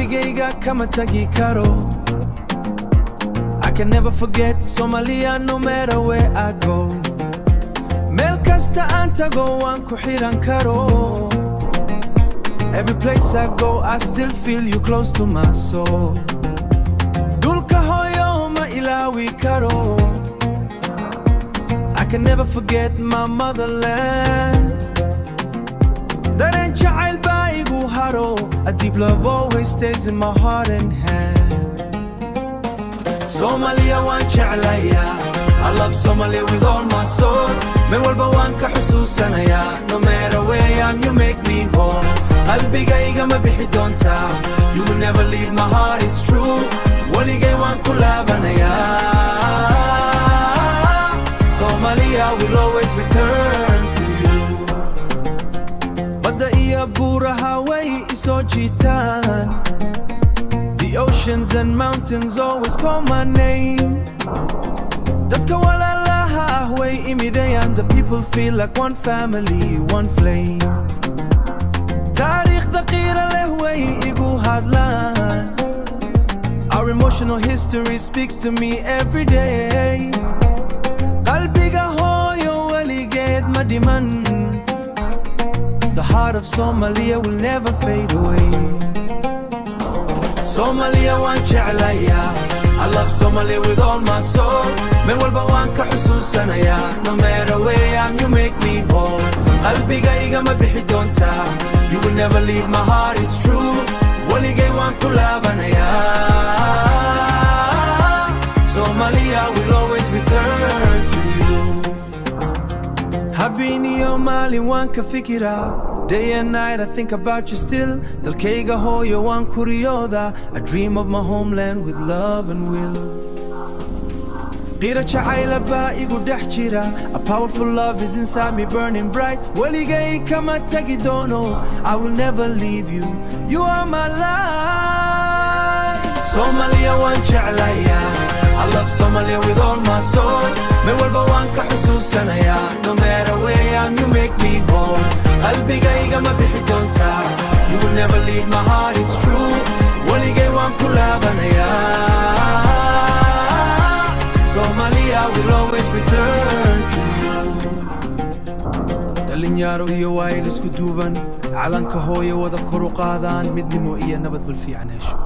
qalbigayga kama tagi karo. I can never forget Somalia no matter where I go. Meel kasta aan tago waan ku xiran karo. Every place I go I still feel you close to my soul. Dulka hoyo ma ilawi karo. I can never forget my motherland. Daray jacayl baa igu haro. A deep love always stays in my heart and hand. Somalia waan jeclaya. I love Somalia with all my soul. Min walba waan ka xusuusanaya. No matter where I am you make me whole. Qalbigayga ma bixi doonta. You will never leave my heart, it's true. Waligay waan ku laabanaya. Somalia will always return to you. Badda iyo buuraha way isoo jiitaan. The oceans and mountains always call my name. Dadka walaalaha ah way imidayaan. The people feel like one family, one flame. Taariikhda qiira leh way igu hadlaan. Our emotional history speaks to me every day. Qalbiga hooyo weligeed ma dhiman. The heart of Somalia will never fade away. Somalia waan jeclaya. I love Somalia with all my soul. Min walba waan ka xusuusanaya. No matter where I am you make me whole. Qalbigayga ma bixi doonta. You will never leave my heart, it's true. Waligay waan ku laabanaya. Somalia will always return to you. Habini yo mali waan ka fikira. Day and night I think about you still. Dalkeena hoyo waan ku riyooda. I dream of my homeland with love and will. Qiira jacayla baa igu dhex jira. A powerful love is inside me burning bright. Waligay kama tagi doono. I will never leave you. You are my life. Somalia waan jeclaya. I love Somalia with all my soul. Min walba waan ka xusuusanaya. No matter where I am you make me whole. Qalbigayga ma bixi doonta. You will never leave my heart, it's true. Waligay waan ku laabanaya. Somalia will always return to you. Dhalinyaro iyo waayil isku duuban. Calanka hooyo wada kor u qaadaan. Midnimo iyo nabad bal fiican hesho.